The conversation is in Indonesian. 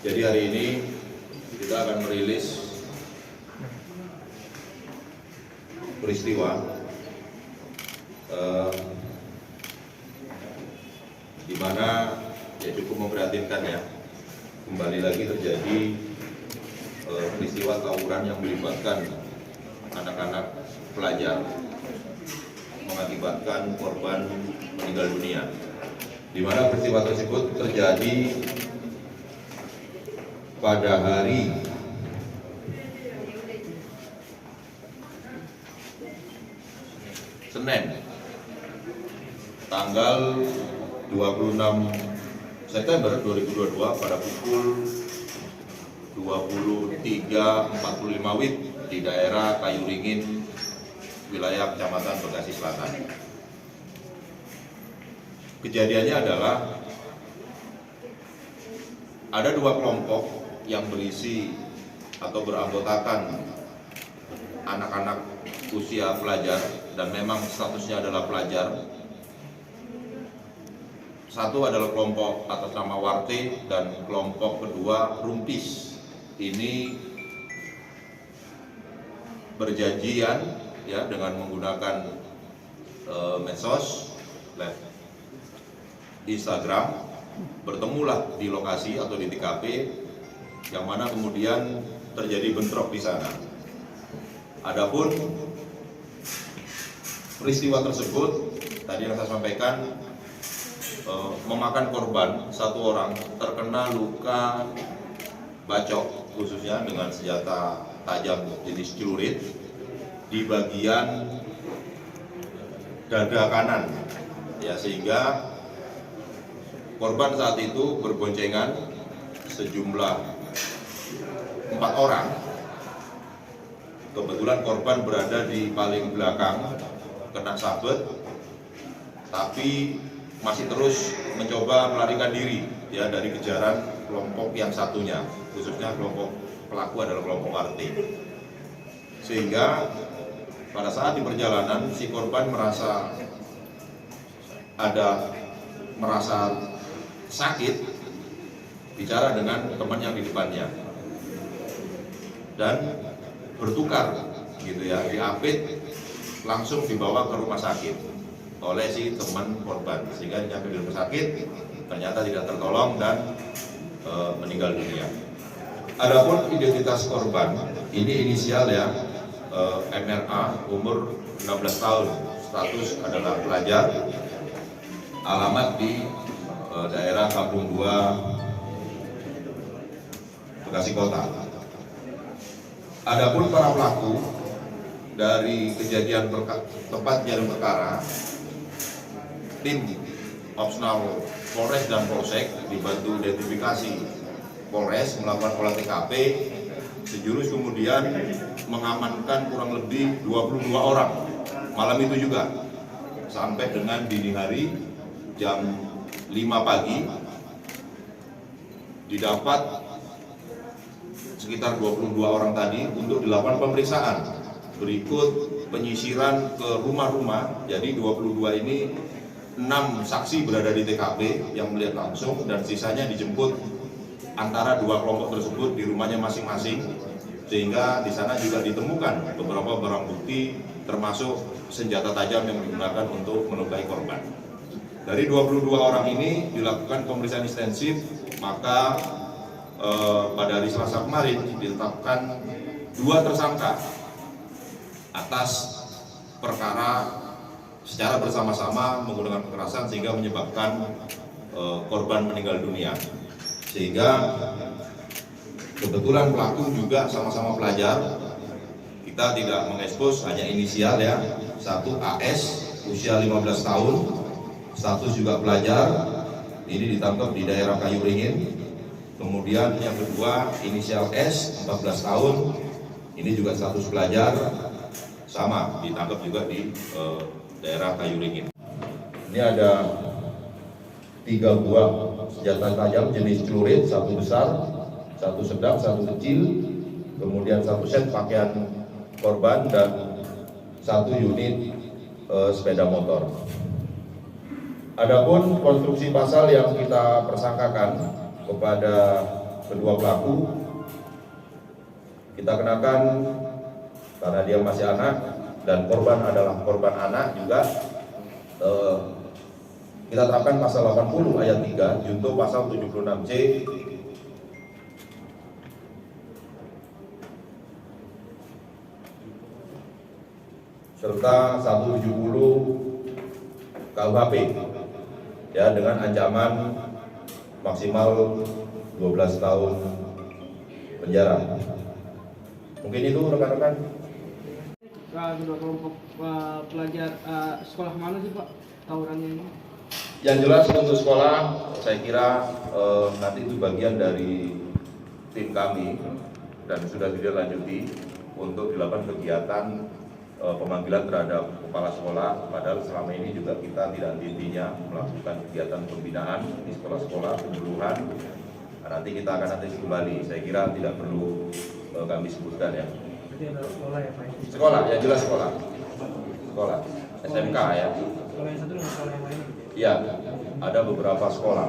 Jadi hari ini kita akan merilis peristiwa di mana ya cukup memprihatinkan ya, kembali lagi terjadi peristiwa tawuran yang melibatkan anak-anak pelajar mengakibatkan korban meninggal dunia, di mana peristiwa tersebut terjadi pada hari Senin tanggal 26 September 2022 pada pukul 23.45 WIB di daerah Kayu Ringin, wilayah Kecamatan Bekasi Selatan. Kejadiannya adalah ada dua kelompok yang berisi atau beranggotakan anak-anak usia pelajar dan memang statusnya adalah pelajar. Satu adalah kelompok atas nama Warte dan kelompok kedua Rumpis. Ini berjanjian ya dengan menggunakan medsos, live Instagram, bertemulah di lokasi atau di TKP, yang mana kemudian terjadi bentrok di sana. Adapun peristiwa tersebut tadi yang saya sampaikan memakan korban satu orang, terkena luka bacok khususnya dengan senjata tajam jenis celurit di bagian dada kanan ya, sehingga korban saat itu berboncengan sejumlah 4 orang. Kebetulan korban berada di paling belakang, kena sabet, tapi masih terus mencoba melarikan diri ya dari kejaran kelompok yang satunya, khususnya kelompok pelaku adalah kelompok Warte. Sehingga pada saat di perjalanan si korban merasa sakit, bicara dengan teman yang di depannya dan bertukar gitu ya, diapit langsung dibawa ke rumah sakit oleh si teman korban, sehingga nyampe di rumah sakit ternyata tidak tertolong dan meninggal dunia. Adapun identitas korban ini inisial ya, MRA, umur 16 tahun, status adalah pelajar, alamat di daerah Kampung 2, Bekasi Kota. Adapun para pelaku dari kejadian tempat kejadian perkara, tim opsional Polres dan Polsek dibantu identifikasi Polres melakukan olah TKP, sejurus kemudian mengamankan kurang lebih 22 orang malam itu juga, sampai dengan dini hari jam 5 pagi didapat sekitar 22 orang tadi untuk dilakukan pemeriksaan. Berikut penyisiran ke rumah-rumah. Jadi 22 ini 6 saksi berada di TKP yang melihat langsung, dan sisanya dijemput antara dua kelompok tersebut di rumahnya masing-masing, sehingga di sana juga ditemukan beberapa barang bukti termasuk senjata tajam yang digunakan untuk melukai korban. Dari 22 orang ini dilakukan pemeriksaan ekstensif, maka pada hari Selasa kemarin ditetapkan 2 tersangka atas perkara secara bersama-sama menggunakan kekerasan sehingga menyebabkan korban meninggal dunia. Sehingga kebetulan pelaku juga sama-sama pelajar. Kita tidak mengekspos, hanya inisial ya. Satu AS usia 15 tahun, status juga pelajar. Ini ditangkap di daerah Kayu Ringin. Kemudian yang kedua inisial S 14 tahun, ini juga status pelajar, sama ditangkap juga di daerah Kayu Ringin. Ini ada 3 buah senjata tajam jenis celurit, 1 besar, 1 sedang, 1 kecil, kemudian 1 set pakaian korban dan 1 unit sepeda motor. Adapun konstruksi pasal yang kita persangkakan kepada kedua pelaku, kita kenakan karena dia masih anak dan korban adalah korban anak juga, kita terapkan pasal 80 ayat 3 junto pasal 76C serta 170 KUHP ya, dengan ancaman maksimal 12 tahun penjara. Mungkin itu rekan-rekan. Kedua kelompok pelajar sekolah mana sih Pak tawurannya ini? Yang jelas untuk sekolah, saya kira nanti itu bagian dari tim kami dan sudah ditindaklanjuti untuk dilakukan kegiatan pemanggilan terhadap kepala sekolah. Padahal selama ini juga kita tidak henti-hentinya melakukan kegiatan pembinaan di sekolah-sekolah, penyuluhan. Nah, nanti kita akan analisis kembali. Saya kira tidak perlu kami sebutkan ya. Jadi ada sekolah ya Pak? Sekolah, ya jelas sekolah. Sekolah, SMK ya. Sekolah yang satu dengan sekolah yang lain? Iya, ada beberapa sekolah.